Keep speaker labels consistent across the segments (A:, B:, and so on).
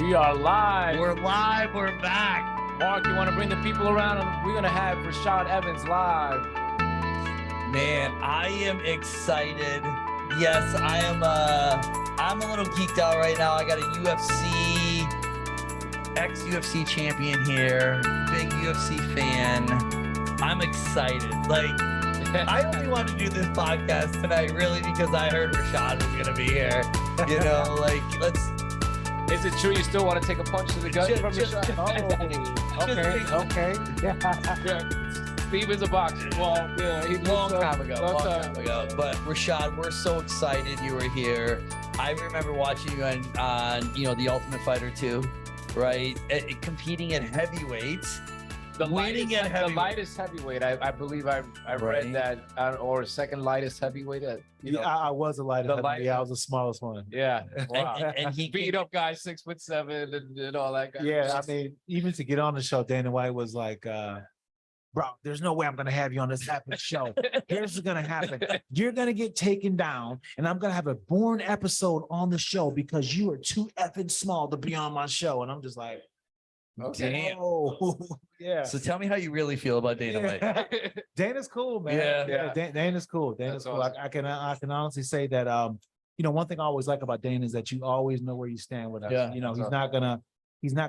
A: We are live.
B: We're live. We're back.
A: Mark, you want to bring the people around? We're going to have Rashad Evans live.
B: Man, I am excited. Yes, I am. I'm a little geeked out right now. I got a ex-UFC champion here, big UFC fan. I'm excited. Like, I only want to do this podcast tonight, really, because I heard Rashad was going to be here. You know, like, let's.
A: Is it true you still want to take a punch to the gut from Rashad?
B: Okay.
A: Yeah. Steve is a boxer. Well, yeah, he
B: Long time ago. But Rashad, we're so excited you were here. I remember watching you on The Ultimate Fighter 2, right? Competing at heavyweights.
A: The lightest heavyweight. I believe I read that, or second lightest heavyweight.
C: I was the lightest. Yeah, I was the smallest one.
A: Yeah, wow.
B: and he
A: beat up guys 6'7" and all that.
C: Yeah, I mean, even to get on the show, Dana White was like, "Bro, there's no way I'm gonna have you on this happen show. Here's what's gonna happen: you're gonna get taken down, and I'm gonna have a born episode on the show because you are too effing small to be on my show." And I'm just like,
A: Okay.
C: "Oh, yeah."
B: So tell me how you really feel about Dana White.
C: Dana's cool, man.
B: Yeah.
C: Dana's cool. Dana's
A: That's
C: cool.
A: awesome.
C: I can honestly say that one thing I always like about Dana is that you always know where you stand with us.
B: Yeah,
C: he's
A: awesome.
C: not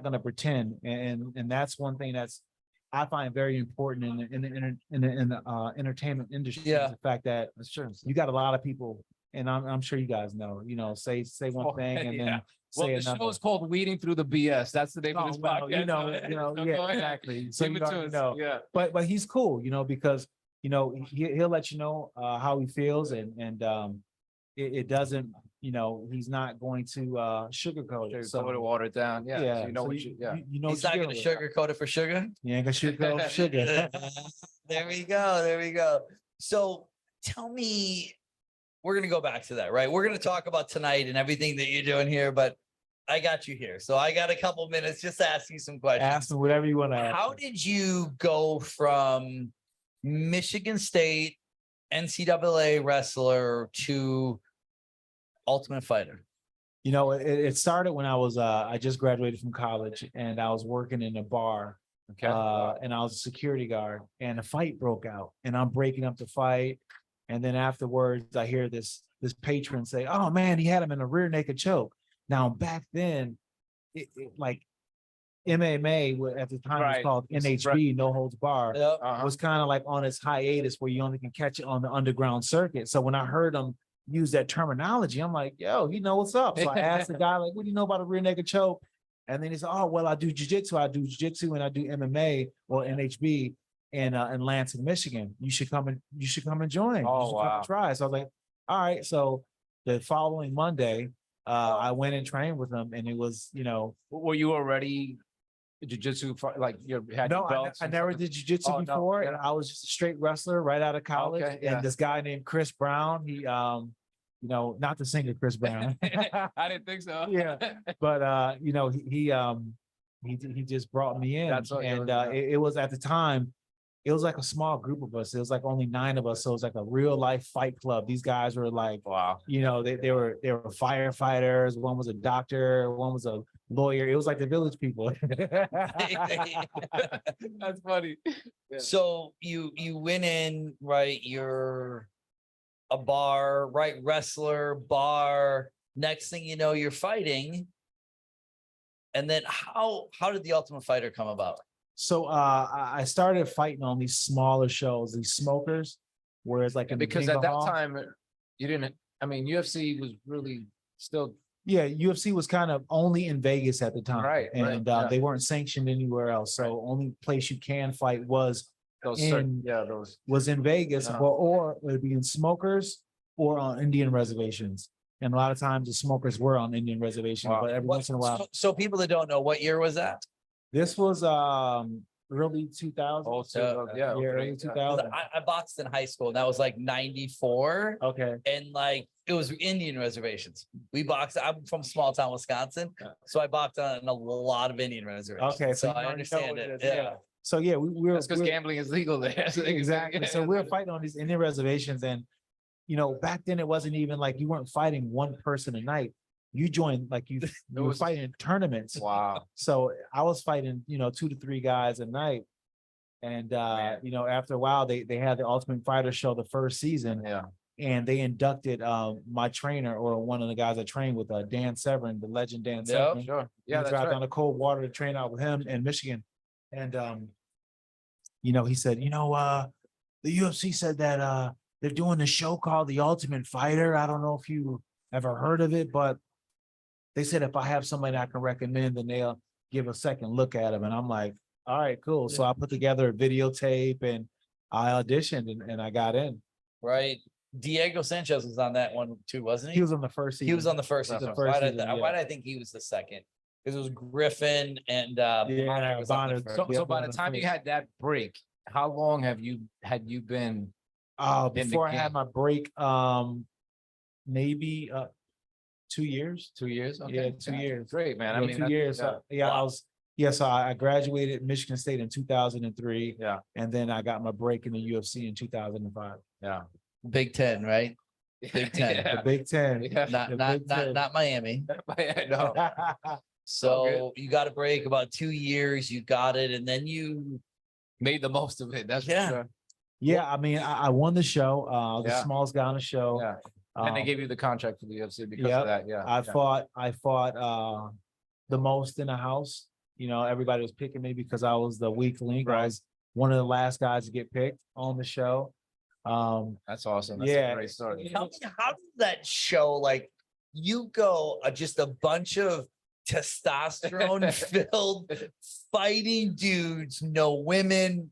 C: gonna pretend, and that's one thing that's I find very important in the entertainment industry.
B: Yeah.
C: Is the fact that
A: That's true.
C: you got a lot of people, and I'm sure you guys know, say one thing and
A: yeah.
C: then
A: Well,
C: say
A: the
C: another.
A: show is called Weeding Through the BS. That's the name of
C: Oh,
A: this
C: well,
A: podcast.
C: yeah,
A: Go ahead.
C: exactly. So
A: Give
C: you
A: it to
C: already
A: us.
C: know.
A: Yeah.
C: But he's cool, because he'll let you know how he feels, and it doesn't, he's not going to sugarcoat it.
A: So to water it down. Yeah.
C: yeah,
A: So you know
C: so
A: what you. Yeah.
C: you know
B: He's
C: what
B: not
C: you're
B: going to
C: dealing with.
B: sugarcoat it for sugar.
C: You ain't gonna sugarcoat sugar.
B: There we go. So tell me, we're going to go back to that, right? We're going to talk about tonight and everything that you're doing here, but I got you here. So I got a couple minutes just to ask you some questions.
C: Ask me whatever you want to ask.
B: How did you go from Michigan State NCAA wrestler to Ultimate Fighter?
C: It started when I just graduated from college, and I was working in a bar.
A: Okay.
C: And I was a security guard, and a fight broke out, and I'm breaking up the fight. And then afterwards, I hear this patron say, "Oh man, he had him in a rear naked choke." Now back then, like MMA at the time was called NHB, no holds barred,
B: Yep.
C: was kind of like on its hiatus where you only can catch it on the underground circuit. So when I heard him use that terminology, I'm like, "Yo, he know what's up." So I asked the guy, like, "What do you know about a rear naked choke?" And then he said, "Oh, well, I do jujitsu. I do jujitsu and I do MMA or NHB in Lansing, Michigan. You should come and join.
A: Oh,
C: you should come
A: wow.
C: and try." So I was like, "All right." So the following Monday, I went and trained with him, and it was,
A: Were you already jiu-jitsu? Like you had
C: no,
A: your belts?
C: I
A: and
C: never
A: stuff?
C: did jujitsu
A: Oh, no,
C: before,
A: yeah.
C: and I was just a straight wrestler right out of college.
A: Okay, yeah.
C: And this guy named Chris Brown, he, not the singer Chris Brown.
A: I didn't think so.
C: Yeah. But he just brought me in,
A: That's what it
C: and
A: was,
C: it was at the time, it was like a small group of us. It was like only 9 of us, so it was like a real life fight club. These guys were like,
A: Wow.
C: they were firefighters. One was a doctor, one was a lawyer. It was like the village people.
A: That's funny. Yeah.
B: So you went in, right? You're a bar, right? Wrestler, bar. Next thing you know, you're fighting. And then how did the Ultimate Fighter come about?
C: So I started fighting on these smaller shows, these smokers, whereas like in the
A: Because
C: bingo
A: at that
C: hall-
A: time, you didn't. I mean, UFC was really still.
C: yeah, UFC was kind of only in Vegas at the time,
A: Right,
C: and
A: yeah.
C: they weren't sanctioned anywhere else. So only place you can fight was
A: Those
C: in Vegas,
A: Uh-huh.
C: or it would be in smokers or on Indian reservations. And a lot of times the smokers were on Indian reservations,
A: Wow.
C: but every once in a while,
B: So people that don't know, what year was that?
C: this was early 2000s.
A: Also, yeah,
C: early 2000.
B: I boxed in high school. And that was like 94.
C: Okay.
B: And like it was Indian reservations. We boxed. I'm from small town Wisconsin, so I boxed on a lot of Indian reservations.
C: Okay,
B: so
C: you
B: I
C: already know
B: understand
C: what
B: it.
C: is.
B: Yeah.
C: So yeah, we're
A: That's because gambling is legal there.
C: exactly. So we're fighting on these Indian reservations, and back then it wasn't even like you weren't fighting one person a night. you joined like you were
A: was-
C: fighting in tournaments.
A: Wow.
C: So I was fighting, 2 to 3 guys a night. And
A: Man.
C: after a while they had the Ultimate Fighter show the first season,
A: Yeah.
C: and they inducted my trainer, or one of the guys I trained with, Dan Severin, the legend Dan
B: Yep,
C: Severin.
A: Sure.
C: He
A: Yeah,
C: was
A: that's
C: out
A: right.
C: on the cold water to train out with him in Michigan. And he said, the UFC said that they're doing a show called The Ultimate Fighter. I don't know if you ever heard of it, but they said if I have somebody I can recommend, then they'll give a second look at him. And I'm like, all right, cool. So I put together a videotape and I auditioned and I got in.
B: Right. Diego Sanchez was on that one too, wasn't he?
C: He was on the first season.
B: He was on the first
C: The
B: season.
C: first
B: Why did
C: season,
B: why did I think he was the second? Because it was Griffin and Bonner was on the
C: Bonner.
B: first.
A: So,
C: Yeah,
A: so by
C: one
A: the
C: of the
A: time you
C: first.
A: had that break, how long had you been? in the
C: Before I had
A: game?
C: my break, maybe 2 years.
A: 2 years?
C: Yeah, 2 years.
A: Great, man. I
C: Yeah,
A: mean,
C: 2
A: that-
C: years.
A: yeah.
C: I was. Yeah, so I graduated Michigan State in 2003.
A: Yeah.
C: And then I got my break in the UFC in 2005.
A: Yeah.
B: Big Ten, right? Big Ten.
C: The
A: Yeah.
C: Big Ten.
A: Yeah.
B: Not
C: The
B: not
C: Big
B: not
C: Ten.
B: not Miami.
A: No.
B: So you got a break about 2 years. You got it, and then you
A: Made the most of it. That's
B: Yeah.
A: for sure.
C: Yeah, I mean, I won the show. I was the
A: Yeah.
C: smallest guy on the show.
A: Yeah. And they
C: Um,
A: gave you the contract for the UFC because
C: Yep.
A: of that. Yeah.
C: I
A: yeah.
C: fought the most in the house. Everybody was picking me because I was the weak link. I
A: Right.
C: was one of the last guys to get picked on the show.
A: That's awesome. That's
C: Yeah.
A: a great story.
B: tell me how did that show like you go just a bunch of testosterone filled fighting dudes, no women,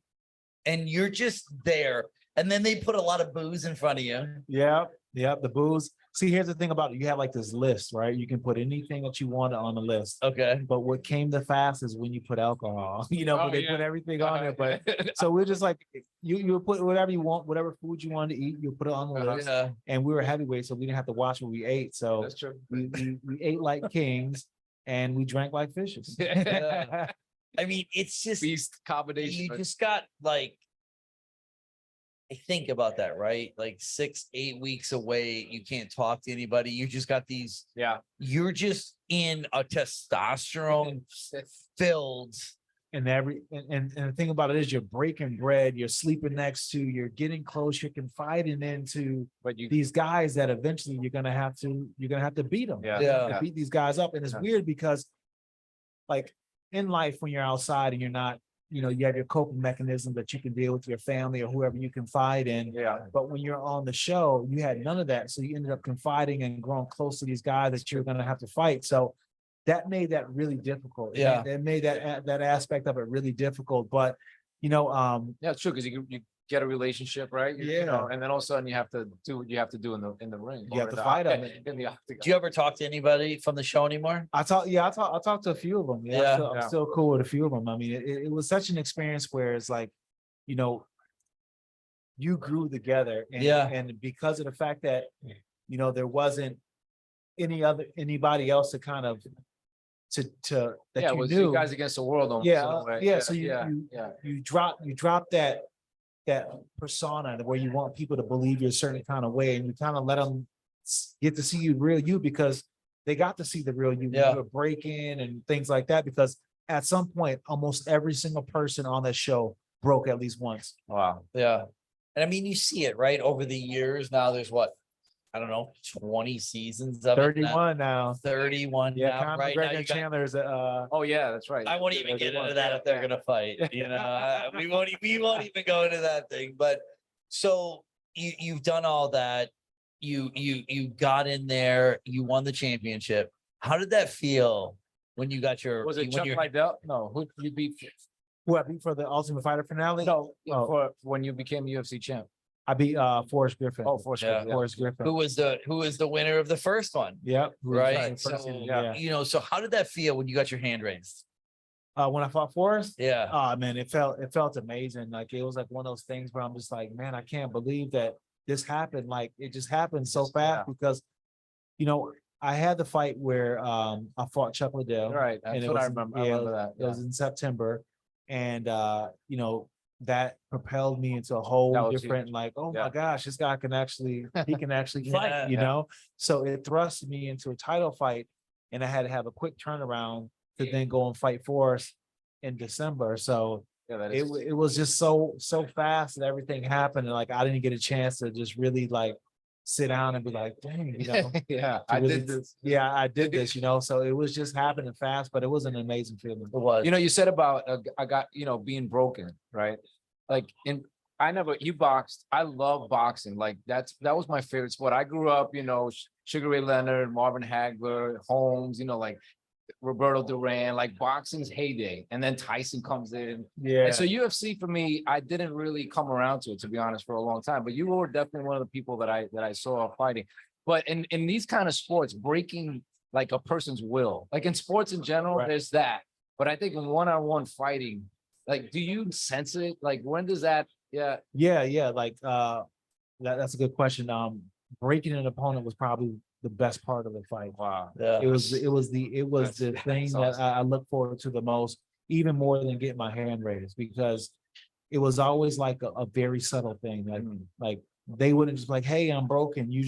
B: and you're just there. And then they put a lot of booze in front of you.
C: Yep, the booze. See, here's the thing about it. You have like this list, right? You can put anything that you want on the list.
B: Okay.
C: But what came the fastest when you put alcohol, but
A: Oh,
C: they
A: yeah.
C: put everything on there. But so we're just like, you put whatever you want, whatever food you wanted to eat, you put it on the list.
B: Yeah.
C: And we were heavyweight, so we didn't have to watch what we ate. So
A: That's true.
C: we ate like kings and we drank like fishes.
B: Yeah. I mean, it's just
A: Beast combination.
B: you just got like I think about that, right? Like 6-8 weeks away, you can't talk to anybody. You just got these,
A: Yeah.
B: you're just in a testosterone filled.
C: And the thing about it is you're breaking bread, you're sleeping next to, you're getting close, you're confiding into
A: But you.
C: these guys that eventually you're gonna have to beat them.
A: Yeah.
B: Yeah.
C: To beat these guys up. And it's
A: Yeah.
C: weird because like in life, when you're outside and you're not, you have your coping mechanism that you can deal with your family or whoever you confide in.
A: Yeah.
C: But when you're on the show, you had none of that. So you ended up confiding and growing close to these guys that you're gonna have to fight. So that made that really difficult.
B: Yeah.
C: It made that aspect of it really difficult. But
A: Yeah, it's true because you get a relationship, right?
C: Yeah.
A: And then all of a sudden you have to do what you have to do in the ring.
C: You
A: or
C: have
A: in
C: to
A: the
C: fight
A: oct-
C: 'em.
A: in the octagon.
B: Do you ever talk to anybody from the show anymore?
C: I talked to a few of them. Yeah,
B: Yeah.
C: I'm still cool with a few of them. I mean, it was such an experience where it's like, you grew together. And,
B: Yeah.
C: And because of the fact that, there wasn't anybody else to kind of that
A: Yeah, it
C: you
A: was
C: knew.
A: you guys against the world almost.
C: Yeah,
A: in a way.
C: yeah, so
A: yeah.
C: you drop that persona where you want people to believe you're a certain kind of way, and you kind of let them get to see you real you because they got to see the real you.
B: Yeah.
C: You were breaking and things like that because at some point, almost every single person on that show broke at least once.
A: Wow.
B: Yeah. And I mean, you see it, right? Over the years now, there's what? I don't know, 20 seasons of it now.
C: 31 now.
B: 31
C: Yeah,
B: now,
C: Conor
B: right? Now
C: McGregor
B: you
C: and
B: got
C: Chandler's
A: Oh yeah, that's right.
B: I won't even get
C: 31.
B: into that if they're gonna fight. We won't even go into that thing. But so you've done all that. You got in there. You won the championship. How did that feel when you got your?
A: Was it
B: when
A: Chuck
B: your-
A: Liddell? No, who you beat?
C: Who I beat for the Ultimate Fighter finale?
A: No,
C: Oh.
A: for when you became UFC champ.
C: I beat Forrest Griffin.
A: Oh, Forrest
B: Yeah.
A: Griffin, yeah.
C: Forrest Griffin.
B: Who was the winner of the first one?
C: Yep. who was
B: Right.
C: the first
B: So,
C: season, yeah.
B: So how did that feel when you got your hand raised?
C: When I fought Forrest,
B: Yeah.
C: oh man, it felt amazing. Like it was like one of those things where I'm just like, man, I can't believe that this happened. Like it just happened so fast because, I had the fight where I fought Chuck Liddell.
A: Right.
C: And
A: That's
C: it
A: what I
C: was-
A: remember.
C: yeah,
A: I remember that.
C: It was in September. And that propelled me into a
A: That
C: whole
A: was
C: different, like, oh my
A: Yeah.
C: gosh, this guy can actually, he can actually
B: Yeah.
C: fight, you know? So it thrust me into a title fight, and I had to have a quick turnaround to then go and fight for us in December. So
A: Yeah, that
C: it,
A: is.
C: it was just so fast that everything happened, and like I didn't get a chance to just really like sit down and be like, dang, you know.
A: Yeah,
C: to
A: I
C: really-
A: did this.
C: Yeah, I did this, you know. So it was just happening fast, but it was an amazing feeling.
B: It was.
A: You know, you said about I got being broken, right? Like you boxed. I love boxing. Like that was my favorite sport. I grew up, Sugar Ray Leonard, Marvin Hagler, Holmes, like Roberto Duran, like boxing's heyday, and then Tyson comes in.
C: Yeah.
A: And so UFC for me, I didn't really come around to it, to be honest, for a long time. But you were definitely one of the people that I saw fighting. But in these kind of sports, breaking like a person's will, like in sports in general,
C: Right.
A: there's that. But I think in one-on-one fighting, like, do you sense it? Like, when does that? Yeah.
C: Yeah. Like that's a good question. Breaking an opponent was probably the best part of the fight.
A: Wow.
B: Yeah.
C: It was the thing that
A: awesome.
C: I look forward to the most, even more than getting my hand raised, because it was always like a very subtle thing. Like they wouldn't just like, hey, I'm broken. You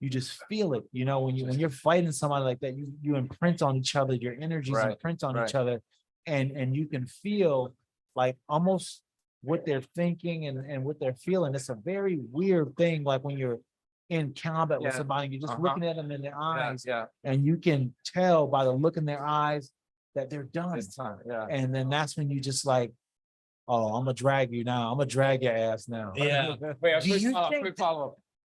C: just feel it, when you're fighting somebody like that, you imprint on each other, your energies
A: Right,
C: imprint on
A: right.
C: each other, and you can feel like almost what they're thinking and what they're feeling. It's a very weird thing, like when you're in combat with
A: Yeah.
C: somebody, you're just
A: Uh-huh.
C: looking at them in their
A: Yeah,
C: eyes,
A: yeah.
C: and you can tell by the look in their eyes that they're done.
A: It's time. Yeah.
C: And then that's when you just like, oh, I'm gonna drag you now. I'm gonna drag your ass now.
B: Yeah.
A: Wait,
B: Do you think
A: quick follow-up.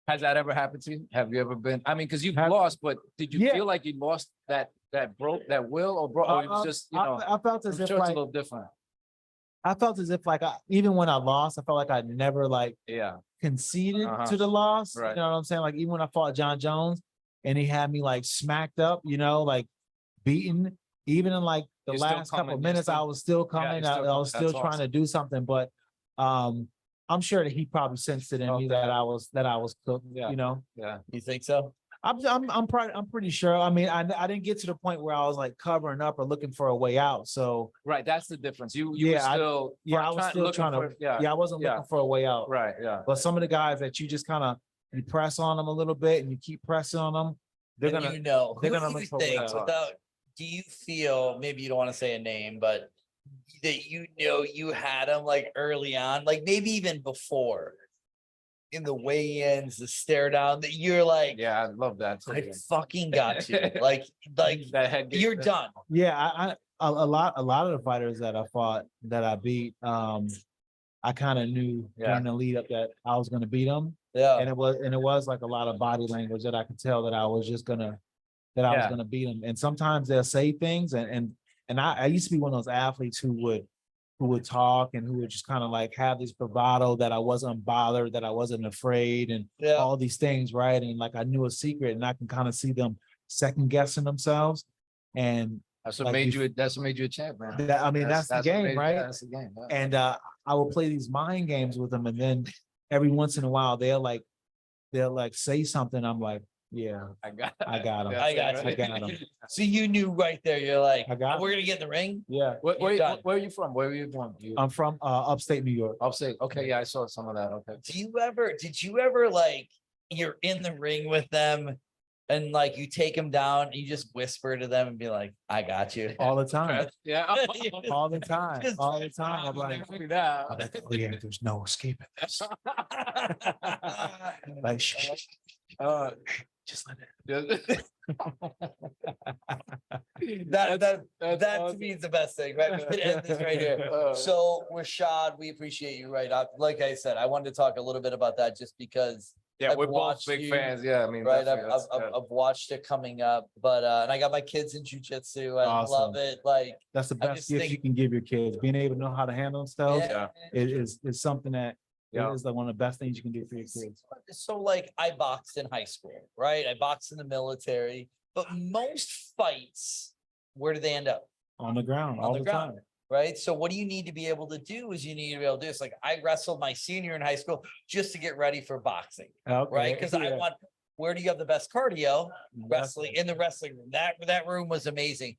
A: Has that ever happened to you? Have you ever been? I mean, because you've
C: Have-
A: lost, but did you
C: Yeah.
A: feel like you lost that broke that will, or it was just
C: I felt
A: I'm
C: as
A: sure
C: if
A: it's
C: like
A: a little different.
C: I felt as if like even when I lost, I felt like I never like
A: Yeah.
C: conceded
A: Uh-huh.
C: to the loss.
A: Right.
C: You know what I'm saying? Like even when I fought John Jones and he had me like smacked up, like beaten, even in like the
A: You're still
C: last couple
A: coming,
C: of
A: you're
C: minutes,
A: still-
C: I was still coming.
A: you're still
C: I was
A: coming.
C: still
A: That's
C: trying to
A: awesome.
C: do something, but I'm sure that he probably sensed it in me
A: Okay.
C: that I was cooked,
A: Yeah. Yeah.
B: You think so?
C: I'm pretty sure. I mean, I didn't get to the point where I was like covering up or looking for a way out. So
A: Right. That's the difference. You were
C: Yeah, I-
A: still
C: I was still
A: looking
C: trying to.
A: for- yeah.
C: I wasn't
A: yeah.
C: looking for a way out.
A: Right. Yeah.
C: But some of the guys that you just kind of you press on them a little bit and you keep pressing on them, they're
B: And
C: gonna.
B: they're
C: gonna
B: gonna
C: look
B: you
C: for
B: think
C: ways.
B: without, do you feel, maybe you don't want to say a name, but that you had them like early on, like maybe even before in the weigh-ins, the stare down, that you're like,
A: Yeah. I love that. too.
B: I fucking got you. Like
A: that head
B: you're done.
C: Yeah, a lot of the fighters that I fought that I beat, I kind of knew during the lead up that I was gonna beat them,
B: Yeah.
C: and it was like a lot of body language that I could tell that I was just gonna I was gonna beat them. And sometimes they'll say things, and I used to be one of those athletes who would talk and who would just kind of like have this bravado that I wasn't bothered, that I wasn't afraid, and
B: Yeah.
C: all these things, right? And like I knew a secret, and I can kind of see them second guessing themselves. And
A: That's what
C: like
A: made
C: you-
A: you. That's what made you a champ, man.
C: that's the
A: what
C: game,
A: made-
C: right?
A: yeah, that's the game. Yeah.
C: And I will play these mind games with them, and then every once in a while they'll like say something. I'm like, yeah,
A: I got.
C: I got him.
A: That's
B: I
A: it,
B: got
A: right?
B: you.
C: I got him.
B: So you knew right there, you're like,
C: I got
B: we're gonna get in the ring.
C: Yeah,
A: Where
B: done.
A: are you from? Where are you from?
C: I'm from upstate New York.
A: Upstate. Okay, yeah, I saw some of that. Okay.
B: Did you ever like, you're in the ring with them and like you take them down and you just whisper to them and be like, I got you.
C: All the time.
A: Yeah.
C: All the time. All the time. I'm like, oh yeah, there's no escaping this. Like, shh, just let it.
B: That
A: That's
B: to
A: awesome.
B: me is the best thing, right? We can end this right here. So Rashad, we appreciate you, right? Like I said, I wanted to talk a little bit about that just because,
A: Yeah,
B: I've
A: we're both
B: watched
A: big
B: you,
A: fans. Yeah, I mean,
B: right?
A: definitely, that's-
B: I've watched it coming up, but and I got my kids in jujitsu. I
C: Awesome.
B: love it. Like,
C: That's the
B: I
C: best
B: just
C: gift
B: think-
C: you can give your kids. Being able to know how to handle themselves
B: yeah.
C: is something that
A: Yeah.
C: is like one of the best things you can do for your kids.
B: So like I boxed in high school, right? I boxed in the military, but most fights, where do they end up?
C: On the ground,
B: On
C: all
B: the
C: the
B: ground.
C: time.
B: Right? So what do you need to be able to do is you need to be able to do this. Like I wrestled my senior in high school just to get ready for boxing,
C: Okay,
B: right? Because I
C: yeah.
B: want, where do you have the best cardio? Wrestling, in the wrestling room. That room was amazing.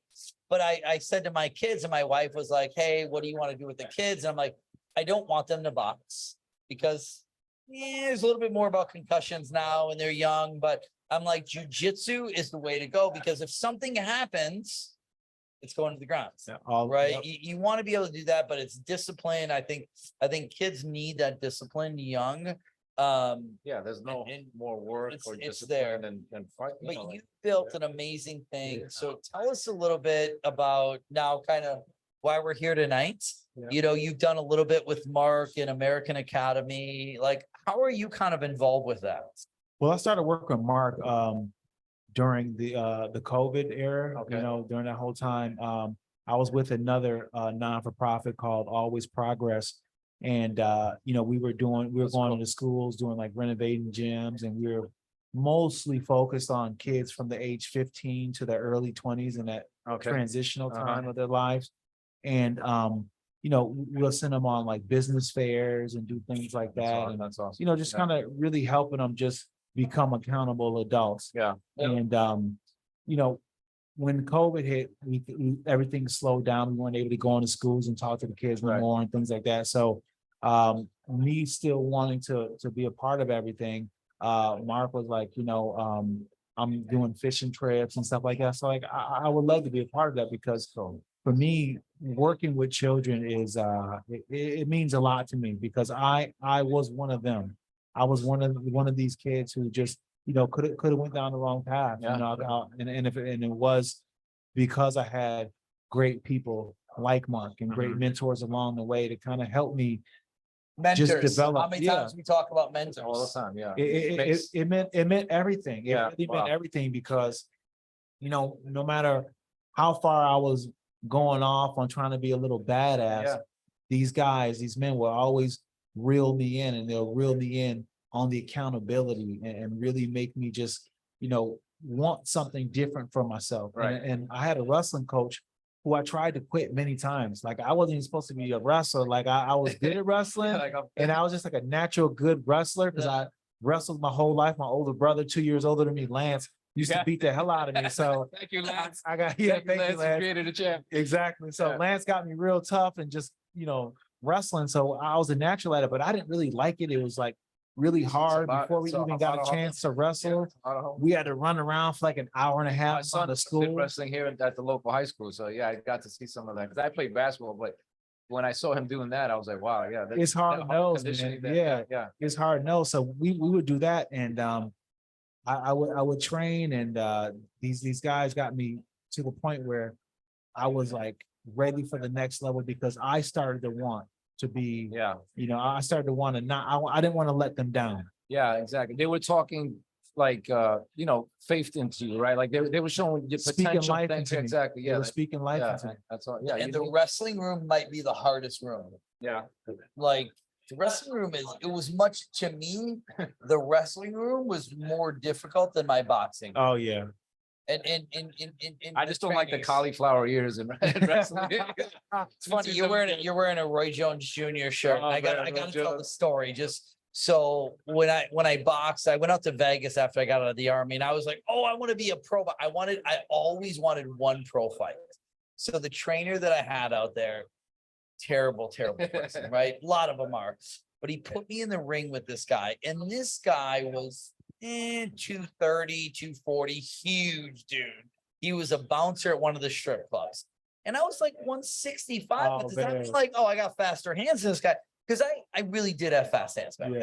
B: But I said to my kids, and my wife was like, hey, what do you want to do with the kids? And I'm like, I don't want them to box because there's a little bit more about concussions now and they're young, but I'm like, jujitsu is the way to go because if something happens, it's going to the ground.
C: Yeah, all
B: Right.
C: yep.
B: You want to be able to do that, but it's discipline. I think kids need that discipline young.
A: Yeah, there's no
B: and
A: more work
B: it's-
A: or
B: it's
A: discipline
B: there.
A: than fight.
B: But
A: know,
B: you built an amazing thing.
A: Yeah.
B: So tell us a little bit about now kind of why we're here tonight.
A: Yeah.
B: You know, you've done a little bit with Mark and American Academy. Like, how are you kind of involved with that?
C: Well, I started working with Mark during the COVID era,
A: Okay.
C: you know, during that whole time. I was with another non-for-profit called Always Progress. And you know, we were going
A: That's
C: to
A: cool.
C: the schools, doing like renovating gyms, and we were mostly focused on kids from the age 15 to the early 20s in that
A: Okay.
C: transitional
A: Uh-huh.
C: time of their lives. And you know, we'll send them on like business fairs and do things like
A: That's
C: that.
A: awesome.
C: And
A: That's awesome.
C: you know, just
A: Yeah.
C: kind of really helping them just become accountable adults.
A: Yeah.
C: And you know, when COVID hit, everything slowed down. We weren't able to go into schools and talk to the kids no
A: Right.
C: more and things like that. So me still wanting to be a part of everything, Mark was like, you know, I'm doing fishing trips and stuff like that. So like I would love to be a part of that because for me, working with children is it means a lot to me because I was one of them. I was one of these kids who just, you know, could have went down the wrong path.
A: Yeah.
C: You know, and it was because I had great people like Mark and great
A: Mhm.
C: mentors along the way to kind of help me.
B: Mentors.
C: develop,
B: How many
C: yeah.
B: times we talk about mentors?
A: All the time. Yeah.
C: It meant everything. It
A: Yeah,
C: really
A: wow.
C: meant everything because, you know, no matter how far I was going off on trying to be a little badass,
A: Yeah.
C: these men will always reel me in, and they'll reel me in on the accountability and really make me just, you know, want something different for myself.
A: Right.
C: And I had a wrestling coach who I tried to quit many times. Like I wasn't even supposed to be a wrestler. Like I was good at wrestling.
A: Like,
C: And I was just like a natural good wrestler because I wrestled my whole life. My older brother, 2 years older than me, Lance, used
A: Yeah.
C: to beat the hell out of me. So
A: Thank you, Lance.
C: I got, yeah, thank you,
A: You
C: Lance.
A: created a champ.
C: Exactly. So
A: Yeah.
C: Lance got me real tough and just, you know, wrestling. So I was a natural at it, but I didn't really like it. It was like really hard before we even got a chance to wrestle. We had to run around for like an hour and a
A: My
C: half
A: son
C: on the
A: did
C: school.
A: wrestling here at the local high school. So yeah, I got to see some of that because I played basketball, but when I saw him doing that, I was like, wow, yeah.
C: It's hard
A: that
C: nose,
A: conditioning
C: man.
A: that-
C: Yeah.
A: Yeah.
C: It's hard no. So we would do that. And I would train, and these guys got me to the point where I was like ready for the next level because I started to want to be,
A: Yeah.
C: you know, I started to want to not, I didn't want to let them down.
A: Yeah, exactly. They were talking like, you know, faith into you, right? Like they were showing your
C: Speaking
A: potential.
C: life
A: Things.
C: into me.
A: Exactly.
C: They
A: Yeah.
C: were speaking life
A: Yeah.
C: into me.
A: That's all. Yeah.
B: And the wrestling room might be the hardest room.
A: Yeah.
B: Like the wrestling room it was much to me, the wrestling room was more difficult than my boxing.
C: Oh, yeah.
B: And
A: I just don't like the cauliflower ears and wrestling.
B: It's funny, you're wearing a Roy Jones Jr. shirt.
A: Oh,
B: I
A: man,
B: gotta
A: Roy
B: tell the
A: Jones.
B: story. Just so when I boxed, I went out to Vegas after I got out of the army, and I was like, oh, I want to be a pro. But I always wanted one pro fight. So the trainer that I had out there, terrible person, right? A lot of them are. But he put me in the ring with this guy, and this guy was 230, 240, huge dude. He was a bouncer at one of the strip clubs. And I was like 165. But does that mean like, oh, I got faster hands than this guy? Because I really did have fast hands back then.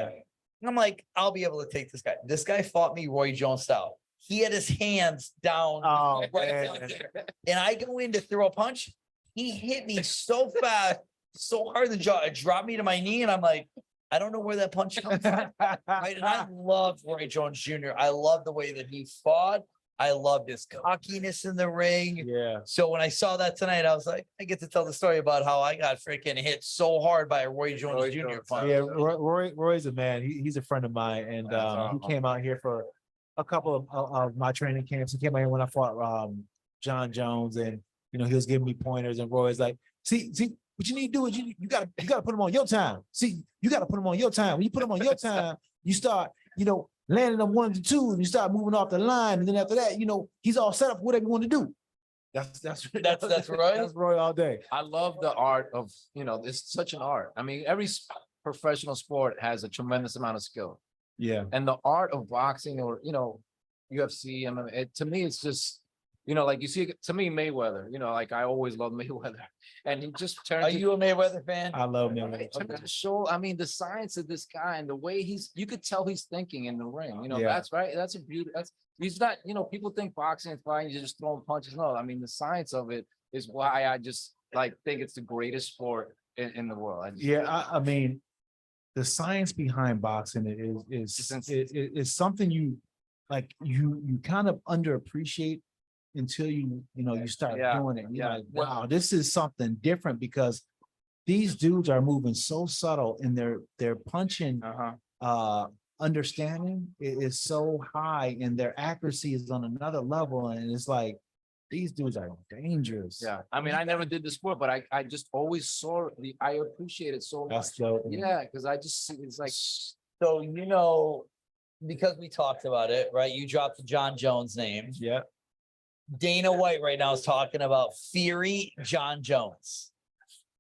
B: And I'm like, I'll be able to take this guy. This guy fought me Roy Jones style. He had his hands down right down there. And I go in to throw a punch. He hit me so fast, so hard in the jaw. It dropped me to my knee. And I'm like, I don't know where that punch comes from. Right. And I love Roy Jones Jr. I love the way that he fought. I loved his cockiness in the ring.
C: Yeah.
B: So when I saw that tonight, I was like, I get to tell the story about how I got freaking hit so hard by a Roy Jones Jr. punch.
C: Yeah, Roy's a man. He's a friend of mine, and he came out here for a couple of my training camps. He came out here when I fought John Jones, and you know, he was giving me pointers. And Roy's like, see, what you need to do is you gotta put him on your time. See, you gotta put him on your time. When you put him on your time, you start, you know, landing them 1 to 2, and you start moving off the line. And then after that, you know, he's all set up for whatever you want to do. That's
B: Roy?
C: That's Roy all day.
A: I love the art of, it's such an art. I mean, every professional sport has a tremendous amount of skill.
C: Yeah.
A: And the art of boxing or, UFC, to me, it's just, like you see, to me, Mayweather, like I always love Mayweather. And he just turned.
B: Are you a Mayweather fan?
C: I love him.
A: Right, to show, the science of this guy and the way you could tell he's thinking in the ring,
C: Yeah.
A: that's right. That's a beauty. He's not, people think boxing and fighting, you're just throwing punches. No, the science of it is why I just think it's the greatest sport in the world.
C: I mean, the science behind boxing is something you kind of underappreciate until you start doing it. And you're like, wow, this is something different because these dudes are moving so subtle in their punching understanding is so high and their accuracy is on another level. And it's like, these dudes are dangerous.
A: Yeah. I never did the sport, but I just always saw I appreciate it so much.
C: That's dope.
A: Yeah. Cause I just see it's like,
B: So, because we talked about it, right? You dropped the John Jones name.
C: Yeah.
B: Dana White right now is talking about Fury John Jones.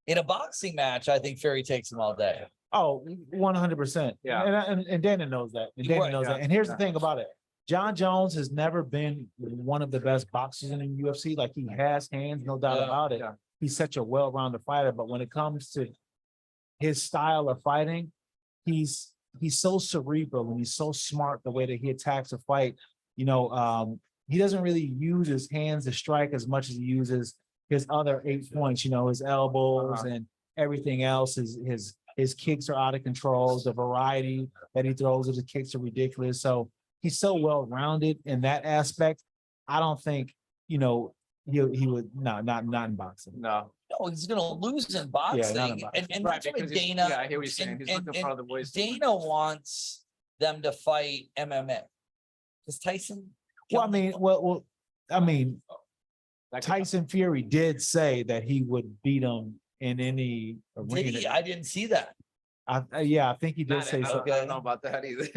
B: In a boxing match, I think Fury takes him all day.
C: Oh, 100%.
A: Yeah.
C: And Dana knows that. And Dana knows that. And here's the thing about it. John Jones has never been one of the best boxers in the UFC. Like he has hands, no doubt about it.
A: Yeah.
C: He's such a well-rounded fighter. But when it comes to his style of fighting, he's so cerebral and he's so smart the way that he attacks a fight. He doesn't really use his hands to strike as much as he uses his other 8 points, his elbows and everything else. His kicks are out of control. The variety that he throws of his kicks are ridiculous. So he's so well-rounded in that aspect. I don't think, he would not in boxing.
A: no.
B: No, he's gonna lose in boxing.
C: not in boxing.
B: And
A: Right,
B: that's why
A: because
B: Dana.
A: I hear what you're saying. He's looking for other ways.
B: Dana wants them to fight MMA. Because Tyson.
C: Tyson Fury did say that he would beat him in any
B: Did
C: arena.
B: he? I didn't see that.
C: I think he did say so.
A: I don't know about that either.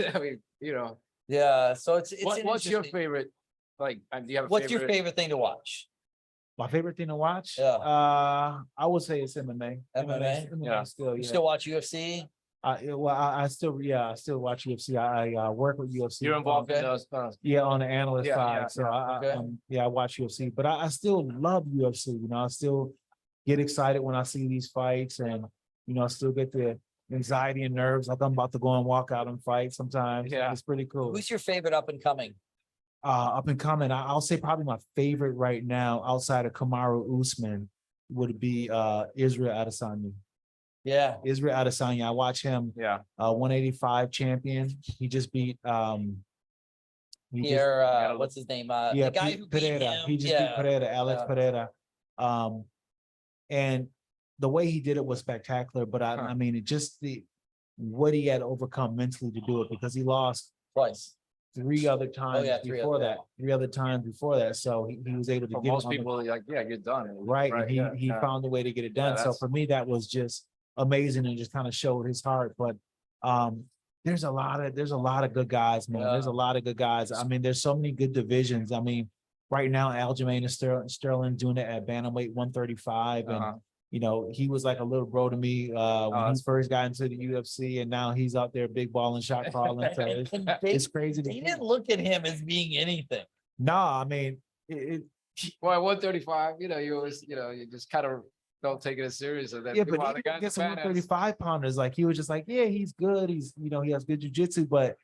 B: Yeah. So it's
A: what's your
B: interesting.
A: favorite? Do you have a
B: What's your favorite thing to watch?
C: My favorite thing to watch?
B: Yeah.
C: I would say it's MMA.
B: MMA?
A: Yeah.
C: Still,
B: You
C: yeah.
B: still watch UFC?
C: I still watch UFC. I work with UFC.
A: You're involved in those.
C: Yeah, on the analyst
A: Yeah,
C: side.
A: yeah,
C: So
B: okay.
C: I watch UFC, but I still love UFC. I still get excited when I see these fights, and I still get the anxiety and nerves like I'm about to go and walk out and fight sometimes.
A: Yeah.
C: It's pretty cool.
B: Who's your favorite up and coming?
C: Up and coming, I'll say probably my favorite right now outside of Kamaru Usman would be Israel Adesanya.
B: Yeah.
C: Israel Adesanya. I watch him.
A: Yeah.
C: 185 champion. He just beat
B: Here, what's his name? The guy who beat
C: Pereira.
B: him.
C: He just beat Pereira, Alex Pereira. And the way he did it was spectacular. But I mean, it just what he had to overcome mentally to do it, because he lost
B: Twice.
C: 3 other times before that. 3 other times before that. So he was able to
A: For
C: get
A: most people, you're done.
C: right. And he found a way to get it done. So for me, that was just amazing and just kind of showed his heart. But there's a lot of good guys, man. There's a lot of good guys. I mean, there's so many good divisions. I mean, right now, Aljamain Sterling doing it at bantamweight 135, and he was like a little bro to me when he first got into the UFC, and now he's out there big balling, shot calling. So it's crazy.
B: They didn't look at him as being anything.
C: No, I mean,
A: Well, 135, you always, you just kind of don't take it as serious. And then
C: yeah, but he gets some 135 pounders. Like he was just like, yeah, he's good. He's, he has good jujitsu, but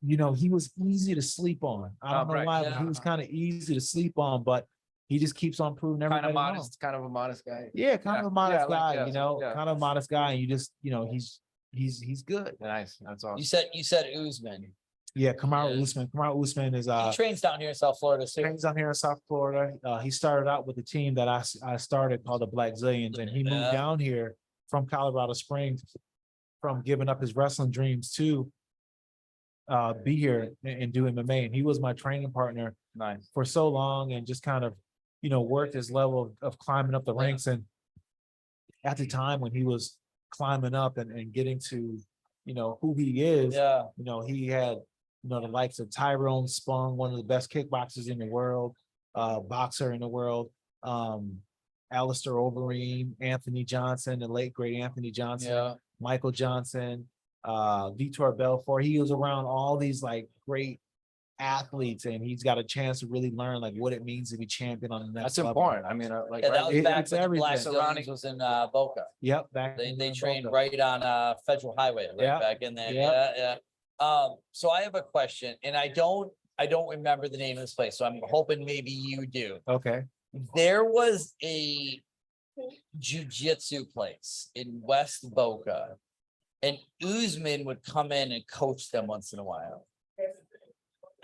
C: he was easy to sleep on. I don't know why, but he was kind of easy to sleep on, but he just keeps on proving everybody wrong.
A: Kind of a modest guy.
C: Yeah, kind of a modest guy,
A: kind
C: of a modest guy. And you just, he's good.
A: Nice. That's awesome.
B: You said Usman.
C: Yeah, Kamaru Usman. Kamaru Usman is
B: He trains down here in South Florida. So
C: trains down here in South Florida. He started out with a team that I started called the Black Zillions, and he moved down here from Colorado Springs, from giving up his wrestling dreams to be here and do MMA. And he was my training partner for so long, and just kind of worked his level of climbing up the ranks. And at the time when he was climbing up and getting to who he is, he had the likes of Tyrone Spong, one of the best kickboxers in the world, boxer in the world. Alistair Overeem, Anthony Johnson, the late great Anthony Johnson,
B: Yeah.
C: Michael Johnson, Vitor Belfort. He was around all these like great athletes, and he's got a chance to really learn like what it means to be champion on the next
A: That's
C: level.
A: important. I mean, like,
B: Yeah, that was
C: It-
B: back
C: it's
B: when the
C: everything.
B: Black
A: Surrounding-
B: Zillions was in Boca.
C: Yep, back
B: They
C: in
B: trained
C: Boca.
B: right on Federal Highway, right
C: Yeah.
B: back in there.
C: Yeah.
B: Yeah, yeah. So I have a question, and I don't remember the name of this place, so I'm hoping maybe you do.
C: Okay.
B: There was a jujitsu place in West Boca, and Usman would come in and coach them once in a while.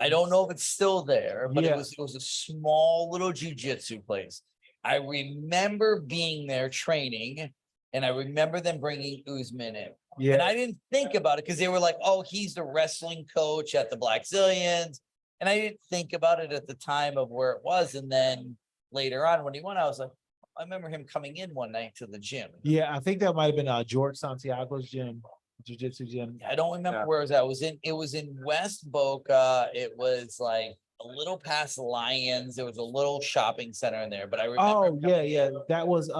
B: I don't know if it's still there, but
C: Yeah.
B: it was a small little jujitsu place. I remember being there training, and I remember them bringing Usman in. And
C: Yeah.
B: I didn't think about it because they were like, oh, he's the wrestling coach at the Black Zillions. And I didn't think about it at the time of where it was. And then later on, when he won, I was like, I remember him coming in one night to the gym.
C: Yeah, I think that might have been George Santiago's gym, jiu-jitsu gym.
B: I don't remember
A: Yeah.
B: where it was at. It was in West Boca. It was like a little past Lions. There was a little shopping center in there, but I remember.
C: Oh, yeah,
B: coming
C: yeah.
B: in.
C: That was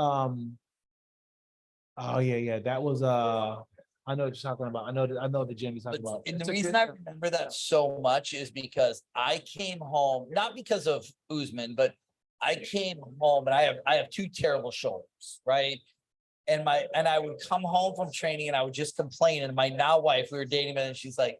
C: oh yeah, yeah. That was I know what you're talking about. I know the gym you're talking
B: But
C: about.
B: and
A: It's
B: the
A: a
B: reason
A: good-
B: I remember that so much is because I came home, not because of Usman, but I came home and I have two terrible shoulders, right? And I would come home from training and I would just complain. And my now wife, we were dating, and she's like,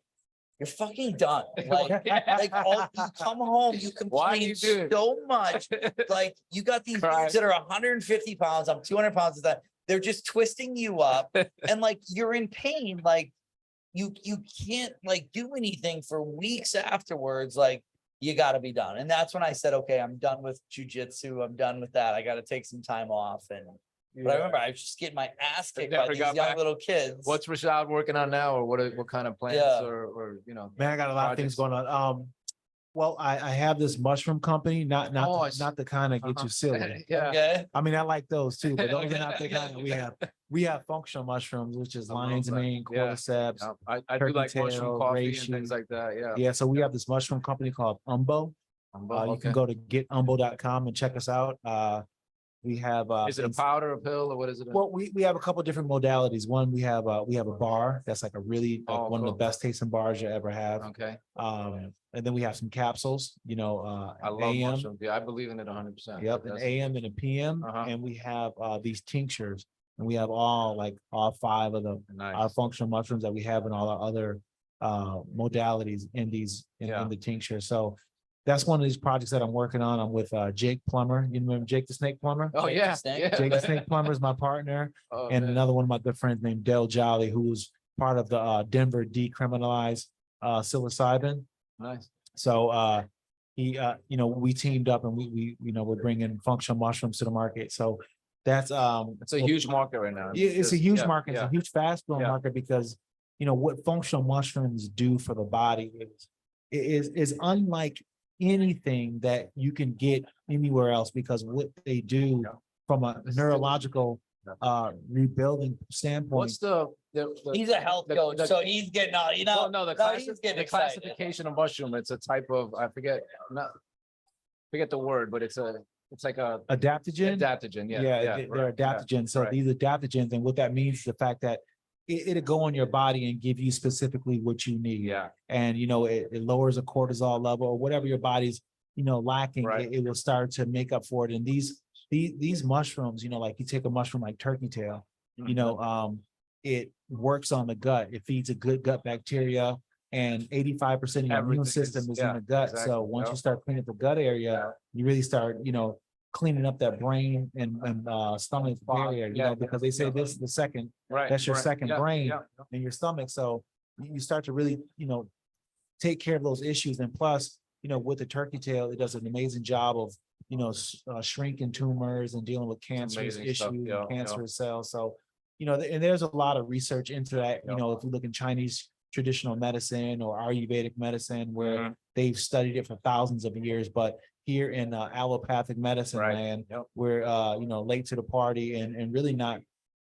B: "You're fucking done. Like, you come home, you
A: Why
B: complain
A: you do it?
B: so much. Like you got these
A: Cry.
B: dudes that are 150 pounds, I'm 200 pounds of that. They're just twisting you up, and like you're in pain. Like you can't like do anything for weeks afterwards. Like you got to be done. And that's when I said, okay, I'm done with jujitsu. I'm done with that. I got to take some time off. And but I remember I was just getting my ass kicked by
A: Never
B: these
A: got
B: young
A: back.
B: little kids.
A: What's Rashad working on now, or what kind of plans,
B: Yeah.
A: or you know?
C: Man, I got a lot of things
A: projects?
C: going on. Well, I have this mushroom company, not
A: Oh, I
C: not the kind that get
A: Uh-huh.
C: you silly.
A: Yeah.
B: Okay.
C: I mean, I like those too, but those are not the
A: Okay.
C: kind that we have functional mushrooms, which is
A: I love
C: lion's
A: that.
C: mane,
A: Yeah.
C: cordyceps.
A: Yeah, I do
C: turkey
A: like mushroom
C: tail,
A: coffee and
C: reishi.
A: things like that. Yeah.
C: Yeah, so we have this mushroom company called Umbo. You can go to getumbo.com and check us out. We have
A: Is it a powder, a pill, or what is it?
C: well, we have a couple different modalities. One, we have a bar that's like a really like
A: Oh,
C: one of
A: cool.
C: the best tasting bars you ever have.
A: Okay.
C: And then we have some capsules, you know,
A: I love
C: AM.
A: mushrooms. Yeah, I believe in it 100%.
C: Yep, an
A: That's-
C: AM and a PM,
A: Uh-huh.
C: and we have these tinctures, and we have all five of them, our
A: Nice.
C: functional mushrooms that we have in all our other modalities in these
A: Yeah.
C: in the tincture. So that's one of these projects that I'm working on. I'm with Jake Plummer. You remember Jake the Snake Plummer?
A: Oh,
B: Jake
A: yeah.
B: the Snake?
A: Yeah.
C: Jake the Snake Plumber is my partner,
A: Oh,
C: and
A: man.
C: another one of my good friends named Del Jolly, who's part of the Denver decriminalized psilocybin.
A: Nice.
C: So he you know, we teamed up and we you know, we're bringing functional mushrooms to the market. So that's
A: It's a huge market right now.
C: yeah, it's a
A: just-
C: huge
A: yeah,
C: market. It's
A: yeah.
C: a huge fast growing
A: Yeah.
C: market because you know what functional mushrooms do for the body is unlike anything that you can get anywhere else, because what they do
A: Yeah.
C: from a neurological
A: Yeah.
C: rebuilding standpoint.
A: What's the
B: He's a health
A: the-
B: coach,
A: the-
B: so he's getting all, you know.
A: well, no,
B: he's getting
A: the
B: excited.
A: classification of mushroom, it's a type of, I forget, forget the word, but it's like a
C: Adaptogen.
A: adaptogen. Yeah.
C: They're
A: right, yeah,
C: adaptogens. So
A: right.
C: these adaptogens, and what that means is the fact that it'll go in your body and give you specifically what you need.
A: Yeah.
C: And, you know, it lowers the cortisol level or whatever your body's, you know, lacking,
A: Right.
C: it will start to make up for it. And these mushrooms, you know, like you take a mushroom like turkey tail,
A: Mm-hmm.
C: you know, it works on the gut. It feeds a good gut bacteria, and 85% of your immune
A: Everything is-
C: system is in
A: yeah,
C: the gut.
A: exactly,
C: So once
A: yeah.
C: you start cleaning up the gut area,
A: Yeah.
C: you really start, you know, cleaning up that brain and stomach
A: Fog,
C: area, you
A: yeah,
C: know, because they say
A: yeah.
C: this is the second
A: Right.
C: that's your
A: right,
C: second
A: yeah,
C: brain.
A: yeah,
C: in your stomach. So you start to really, you know, take care of those issues. And plus, you know, with the turkey tail, it does an amazing job of, you know, shrinking tumors and dealing with cancerous
A: amazing stuff,
C: issues,
A: yeah,
C: and
A: yeah.
C: cancerous cells. So, you know, and there's a lot of research into that.
A: Yeah.
C: You know, if you look in Chinese traditional medicine or Ayurvedic medicine, where
A: Mhm.
C: they've studied it for thousands of years, but here in allopathic medicine
A: Right.
C: land,
A: Yep.
C: we're you know, late to the party and really not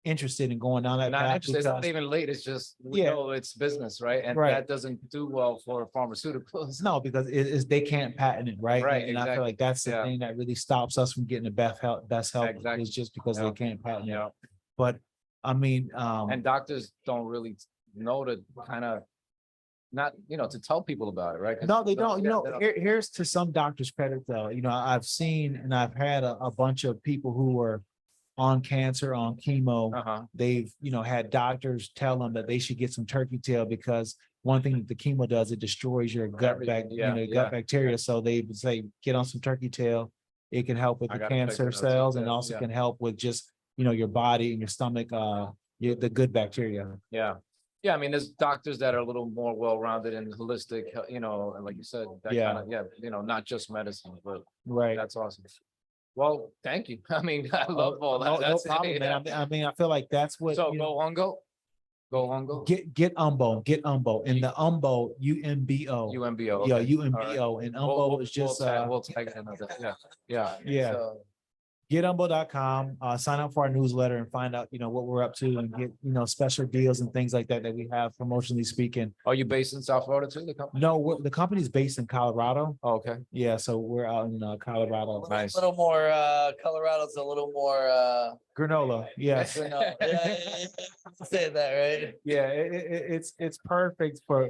C: interested in going down that
A: Not
C: path
A: interested, it's not
C: because
A: even late, it's just, we
C: Yeah.
A: know it's business, right? And
C: Right.
A: that doesn't do well for pharmaceuticals.
C: no, because it is they can't patent it, right?
A: Right,
C: And I feel
A: exactly.
C: like that's the
A: Yeah.
C: thing that really stops us from getting the best help
A: Exactly.
C: is just because
A: Yeah.
C: they can't patent it.
A: Yeah,
C: But I mean,
A: and doctors don't really know to kind of not, to tell people about it, right? 'Cause
C: no, they don't. You
A: yeah,
C: know,
A: they don't.
C: here's to some doctors' credit though. I've seen and I've had a bunch of people who were on cancer, on chemo.
A: Uh-huh,
C: They've, had doctors tell them that they should get some turkey tail because one thing that the chemo does, it destroys your
A: Everything, yeah,
C: gut
A: yeah,
C: bacteria. So they would say, get on some turkey tail. It can help with
A: I
C: the
A: gotta check
C: cancer
A: that out too,
C: cells and
A: yeah,
C: also
A: yeah.
C: can help with just, your body and your stomach, the good bacteria.
A: yeah. Yeah, I mean, there's doctors that are a little more well-rounded and holistic, and like you said, that
C: Yeah.
A: kind of, not just medicine, but
C: Right.
A: that's awesome. Well, thank you. I mean, I love all that.
C: No
A: That's
C: problem, man.
A: yeah.
C: I mean, I feel like that's what,
A: So go Hongo, go Hongo,
C: get Umbo and the Umbo, UMBO.
A: UMBO.
C: Yeah,
A: okay.
C: UMBO and Umbo is just,
A: We'll tag it another, yeah.
C: Yeah.
A: So,
C: getumbo.com, sign up for our newsletter and find out, what we're up to and get, special deals and things like that we have promotionally speaking.
A: are you based in South Florida too, the company?
C: No, the company's based in Colorado.
A: Oh, okay,
C: Yeah, so we're out in Colorado.
A: nice.
B: A little more, Colorado's a little more,
C: Granola, yes.
B: say that, right?
C: Yeah, it's perfect for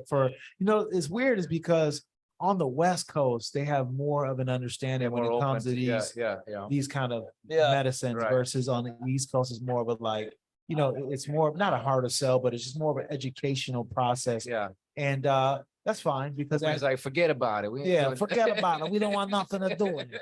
C: it's weird is because on the West Coast, they have more of an understanding when
A: More
C: it comes to
A: open
C: these
A: yeah.
C: these kind of
B: Yeah.
C: medicines
A: Right.
C: versus on the East Coast is more of a like, it's more of not a harder sell, but it's just more of an educational process.
A: Yeah,
C: And that's fine because
A: it's like, forget about it. We ain't
C: yeah,
A: doing-
C: forget about it. We don't want nothing to do with it.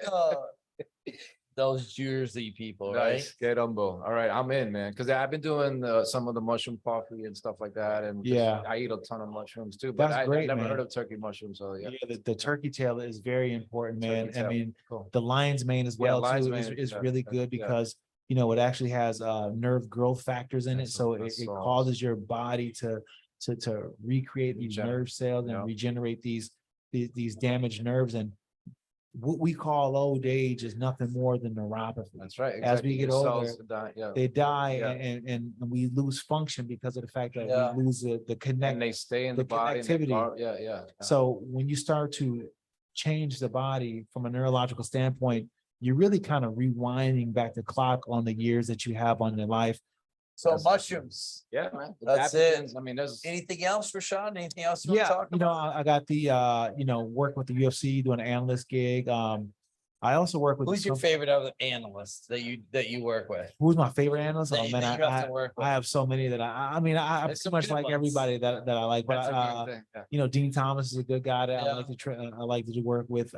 B: Those Jersey people, right?
A: Nice, get Umbo. All right, I'm in, man, because I've been doing some of the mushroom coffee and stuff like that, and just-
C: Yeah.
A: I eat a ton of mushrooms too. But
C: That's
A: I
C: great,
A: never
C: man.
A: heard of turkey mushrooms, so yeah.
C: Yeah, the turkey tail is very important, man.
A: Turkey
C: I
A: tail.
C: mean,
A: Cool.
C: the lion's mane as
A: Yeah,
C: well
A: lion's
C: too
A: mane,
C: is
A: yeah,
C: really
A: yeah,
C: good
A: yeah.
C: because it actually has nerve growth factors in it,
A: That's
C: so
A: what I
C: it
A: saw.
C: causes your body to recreate these
A: Regenerate,
C: nerve cells and
A: yeah.
C: regenerate these damaged nerves. And what we call old age is nothing more than neuropathy.
A: That's right.
C: As we
A: exactly.
C: get
A: Your
C: older,
A: cells die, yeah,
C: They die
A: Yeah.
C: and we lose function because of the fact that
B: Yeah.
C: we lose the connect.
A: and they stay in the
C: the
A: body. and they
C: connectivity.
A: bar- Yeah.
C: So when you start to change the body from a neurological standpoint, you're really kind of rewinding back the clock on the years that you have on your life.
B: So
A: That's-
B: mushrooms.
A: Yeah, man. The
B: That's it.
A: adaptogens, I mean, there's
B: Anything else, Rashad? Anything else you want to
C: Yeah,
B: talk about?
C: I got the work with the UFC, doing an analyst gig. I also work with.
B: Who's your favorite other analyst that you work with?
C: Who's my favorite analyst?
B: That
C: Oh
B: you,
C: man,
B: that you have to work with?
C: I have so many that I mean, I
A: There's
C: pretty
A: some
C: much
A: good
C: like
A: ones.
C: everybody that I like, but
A: that's a good thing. Yeah.
C: Dean Thomas is a good guy that
B: Yeah.
C: I like I like to work with.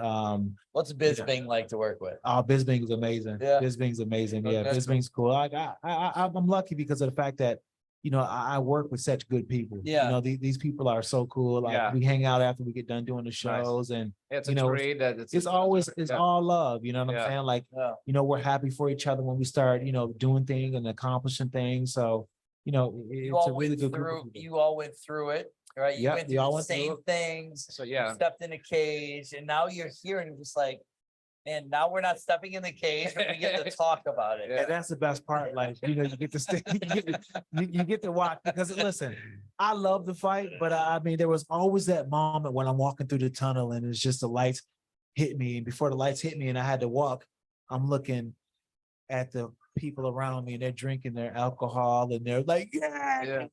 B: What's Bisbing like to work with?
C: Bisbing is amazing.
B: Yeah.
C: Bisbing's amazing. Yeah,
B: Okay.
C: Bisbing's cool. I'm lucky because of the fact that I work with such good people.
B: Yeah.
C: These people are so cool. Like
A: Yeah.
C: we hang out after we get done doing the shows, and
A: It's
C: You
A: a
C: know,
A: trade that
C: it's always
A: yeah.
C: all love. You know what I'm
A: Yeah.
C: saying? Like
B: Yeah.
C: we're happy for each other when we start doing things and accomplishing things. So
B: You
C: it's a
B: all
C: really
B: went
C: good group
B: through.
C: of people.
B: You all went through it, right? You
C: Yeah,
B: went
C: we
B: through
C: all
B: the
C: went through
B: same
C: it.
B: things.
A: So
B: You
A: yeah,
B: stepped in a cage, and now you're here, and you're just like, man, now we're not stepping in the cage, but we get to talk about it.
A: Yeah.
C: And that's the best part. Like, you get to stay, you get to watch because listen, I love the fight, but I mean, there was always that moment when I'm walking through the tunnel and it's just the lights hit me. And before the lights hit me and I had to walk, I'm looking at the people around me and they're drinking their alcohol and they're like,
A: Yeah.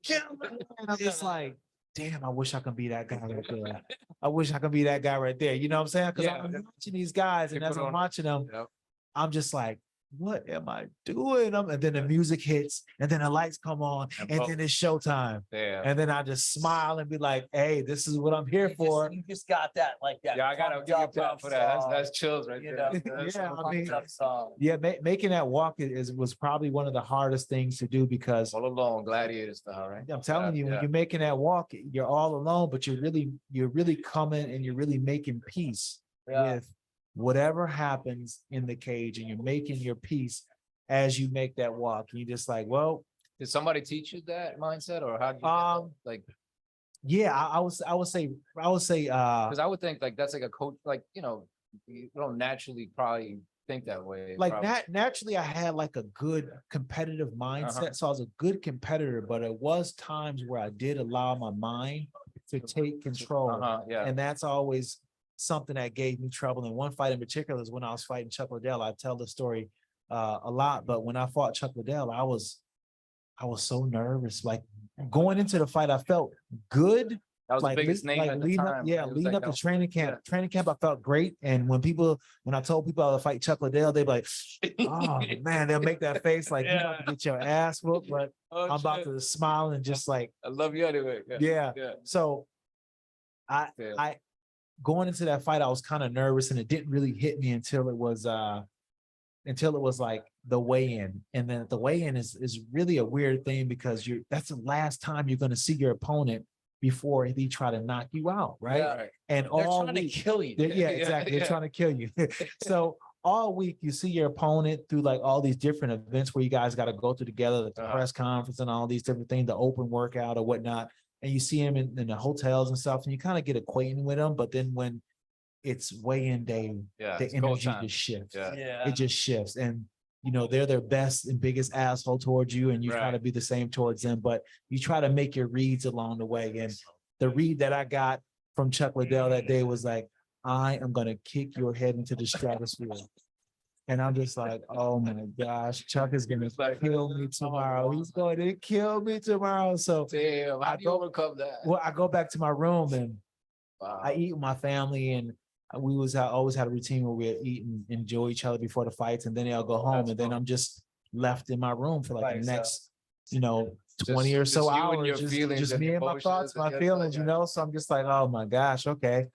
C: and I'm just like, damn, I wish I could be that guy right there. I wish I could be that guy right there. You know what I'm saying? Because
A: Yeah.
C: I'm watching these guys, and
A: People
C: as I'm
A: don't-
C: watching them,
A: Yep.
C: I'm just like, what am I doing? And then the music hits, and then the lights come on,
A: And
C: and
A: boom.
C: then it's showtime.
A: Yeah.
C: And then I just smile and be like, hey, this is what I'm here for.
B: You just got that, like that.
A: Yeah, I gotta
B: pumped
A: give you
B: up
A: props for that.
B: song,
A: That's chills right
B: you
A: there.
B: know,
A: That's-
C: Yeah, I
B: pumped
C: mean,
B: up song.
C: Yeah, making that walk was probably one of the hardest things to do because
A: all alone, gladiator style, right?
C: I'm telling you, when
A: Yeah.
C: you're making that walk, you're all alone, but you're really coming and you're really making peace
B: Yeah.
C: with whatever happens in the cage, and you're making your peace as you make that walk. And you're just like, well,
A: Did somebody teach you that mindset, or how? Like,
C: yeah, I would say,
A: because I would think like that's like a coach, like you don't naturally probably think that way.
C: like
A: probably.
C: naturally I had like a good competitive mindset. So I was a good competitor, but it was times where I did allow my mind to take control.
A: Yeah.
C: And that's always something that gave me trouble. And one fight in particular is when I was fighting Chuck Liddell. I tell the story a lot, but when I fought Chuck Liddell, I was so nervous. Like going into the fight, I felt good.
A: That was
C: Like,
A: the biggest name at the
C: leading
A: time.
C: up, yeah,
A: It was
C: leading
A: like
C: up to
A: that-
C: training camp. Training camp, I felt great. And when I told people I would fight Chuck Liddell, they'd be like, "Oh man," they'll make that face like you about to get your ass whooped. But
A: Oh,
C: I'm about
A: shit.
C: to smile and just like,
A: I love you anyway.
C: yeah.
A: Yeah.
C: So I going into that fight, I was kind of nervous, and it didn't really hit me until it was like the weigh-in. And then the weigh-in is really a weird thing because that's the last time you're going to see your opponent before he try to knock you out, right?
A: Yeah.
C: And
B: They're
C: all
B: trying to
C: week,
B: kill you.
C: yeah, exactly. They're trying to kill you. So all week you see your opponent through like all these different events where you guys got to go through together, like the press conference and all these different things, the open workout or whatnot. And you see him in the hotels and stuff, and you kind of get acquainted with him. But then when it's weigh-in day,
A: Yeah.
C: the
A: it's go
C: energy
A: time.
C: just shifts.
A: Yeah.
C: It just shifts. And they're their best and biggest asshole towards you, and you try to be the same towards them, but you try to make your reads along the way. And the read that I got from Chuck Liddell that day was like, "I am gonna kick your head into the stratosphere." And I'm just like, "Oh my gosh, Chuck is gonna kill me tomorrow. He's going to kill me tomorrow." So
A: Damn, how do you overcome that?
C: well, I go back to my room and
A: Wow.
C: I eat with my family, and we always had a routine where we eat and enjoy each other before the fights, and then I'll go home, and then I'm just left in my room for like the next, 20 or so
A: just you and your
C: hours,
A: feelings
C: just
A: and
C: me and my
A: emotions
C: thoughts,
A: and
C: my
A: just
C: feelings,
A: like-
C: So I'm just like, oh my gosh, okay.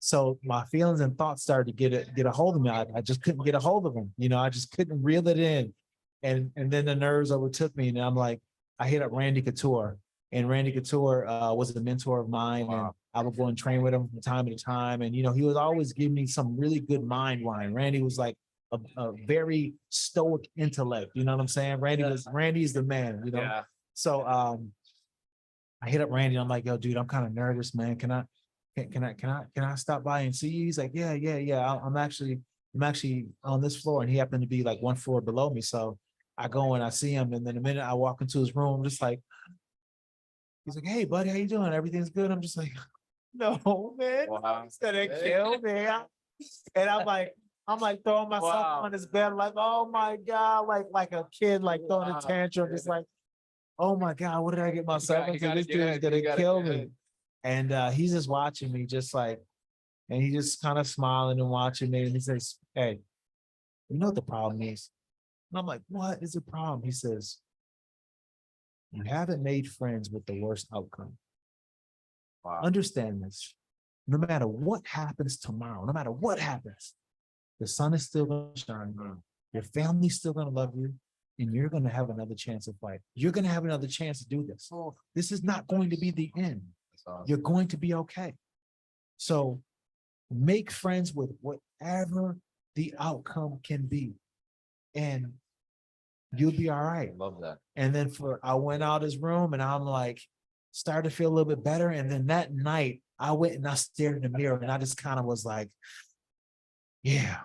C: So my feelings and thoughts started to get a hold of me. I just couldn't get a hold of them. I just couldn't reel it in. And then the nerves overtook me, and I'm like, I hit up Randy Couture. And Randy Couture was a mentor of mine, and I would go and train with him from time to time. And, he would always give me some really good mind wine. Randy was like a very stoic intellect. You know what I'm saying? Randy's the man,
A: Yeah.
C: So I hit up Randy. And I'm like, "Yo, dude, I'm kind of nervous, man. Can I stop by and see you?" He's like, yeah. I'm actually on this floor, and he happened to be like one floor below me. So I go and I see him, and then the minute I walk into his room, I'm just like, he's like, "Hey, buddy, how you doing? Everything's good." I'm just like, "No, man,
A: Wow.
C: he's gonna kill me." And I'm like throwing myself on his bed, like, "Oh my God," like a kid, like throwing a tantrum, just like, "Oh my God, what did I get myself into? This dude's gonna kill me." And he's just watching me, just like, and he just kind of smiling and watching me. And he says, "Hey, you know what the problem is?" And I'm like, "What is the problem?" He says, "You haven't made friends with the worst outcome.
A: Wow.
C: Understand this. No matter what happens tomorrow, no matter what happens, the sun is still going to shine. Your family's still going to love you, and you're going to have another chance to fight. You're going to have another chance to do this. This is not going to be the end.
A: Awesome.
C: You're going to be okay. So make friends with whatever the outcome can be, and you'll be all right."
A: Love that.
C: And then I went out his room, and I'm like, started to feel a little bit better. And then that night I went and I stared in the mirror, and I just kind of was like, yeah.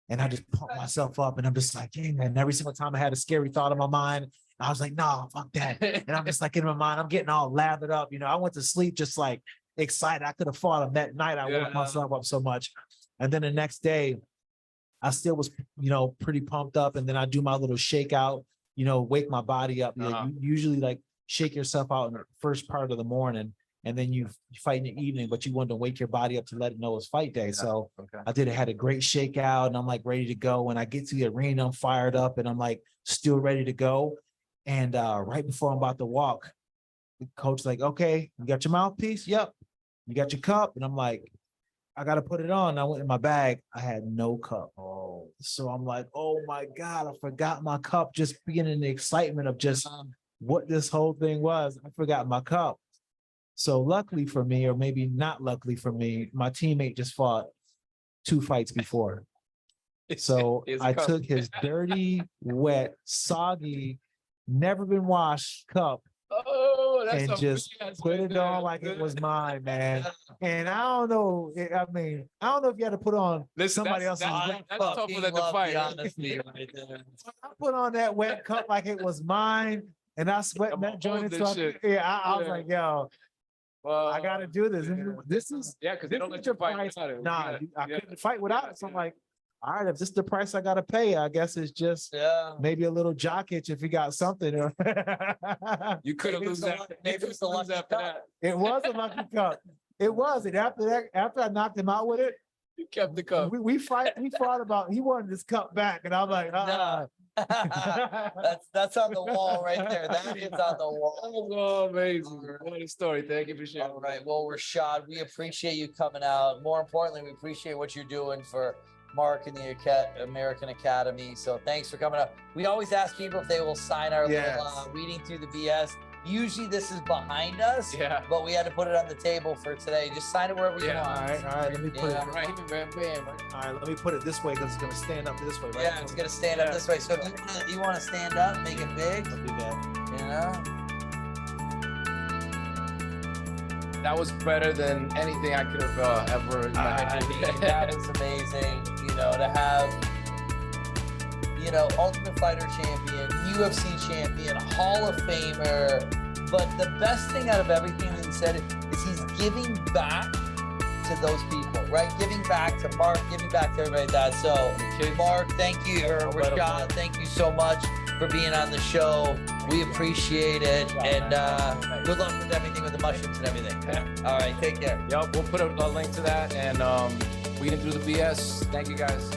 C: And I just pumped myself up, and I'm just like, yeah. And every single time I had a scary thought in my mind, I was like, "No, fuck that." And I'm just like in my mind, I'm getting all lathered up. I went to sleep just like excited. I could have fought him that night. I woke myself up so much. And then the next day, I still was, pretty pumped up. And then I do my little shakeout, wake my body up. You usually like shake yourself out in the first part of the morning, and then you fight in the evening, but you want to wake your body up to let it know it's fight day. So I had a great shakeout, and I'm like ready to go. When I get to the arena, I'm fired up, and I'm like still ready to go. And right before I'm about to walk, the coach like, "Okay, you got your mouthpiece?" "Yep." "You got your cup?" And I'm like, "I got to put it on." I went in my bag. I had no cup. So I'm like, "Oh my God, I forgot my cup," just being in the excitement of just what this whole thing was. I forgot my cup. So luckily for me, or maybe not luckily for me, my teammate just fought 2 fights before. So I took his dirty, wet, soggy, never been washed cup,
A: that's
C: and
A: a
C: just
A: BS
C: put
A: right
C: it
A: there.
C: on like it was mine, man. And I don't know. I mean, I don't know if you had to put on
A: Listen,
C: somebody
A: that's-
C: else's.
A: that's-
C: wet
A: that's
C: cup.
A: tougher
B: Fucking
A: than the
B: love
A: fight.
B: the honesty right there.
C: I put on that wet cup like it was mine, and I sweat
A: I'm
C: that joint.
A: old
C: So
A: this shit.
C: I was
A: Yeah.
C: like, yo, I gotta do this.
A: yeah.
C: This is
A: Yeah, because they
C: this
A: don't
C: is
A: let
C: the
A: you fight
C: price.
A: without it.
C: Nah,
A: Yeah,
C: I
A: yeah.
C: couldn't fight without
A: Yeah,
C: it. So I'm
A: yeah.
C: like, all right, if this is the price I gotta pay, I guess it's just
B: Yeah.
C: maybe a little jock itch if you got something. Or
A: You couldn't
B: Maybe
A: lose
B: it's a
A: that.
B: luck-
A: You
B: maybe
A: couldn't
B: it's a
A: lose
B: lucky
A: after
B: cup.
A: that.
C: It was a lucky cup. It was. And after that, after I knocked him out with it,
A: You kept the cup.
C: we fought about he wanted his cup back. And I'm like,
B: That's on the wall right there. That is on the wall.
A: Oh, amazing. What a story. Thank you for sharing.
B: All right. Well, Rashad, we appreciate you coming out. More importantly, we appreciate what you're doing for Mark and the American Academy. So thanks for coming out. We always ask people if they will sign our
C: Yes.
B: little reading through the BS. Usually this is behind us,
A: Yeah.
B: but we had to put it on the table for today. Just sign it wherever you
A: Yeah.
B: want.
C: all right, let me put
B: Yeah.
C: it.
A: Right, bam, bam.
C: All right, let me put it this way because it's gonna stand up this way, right?
B: Yeah, it's gonna stand up
A: Yeah.
B: this way. So if you want to stand up, make it big.
C: I'll do that.
B: You know.
A: That was better than anything I could have ever
B: I
A: imagined.
B: mean, that was amazing, you know, to have, you know, Ultimate Fighter champion, UFC champion, Hall of Famer. But the best thing out of everything that he said is he's giving back to those people, right? Giving back to Mark, giving back to everybody like that. So, Mark, thank you, or Rashad, thank you so much for being on the show. We appreciate it. And good luck with everything with the mushrooms and everything. All right, take care.
A: Yep, we'll put a link to that and weeding through the BS. Thank you guys.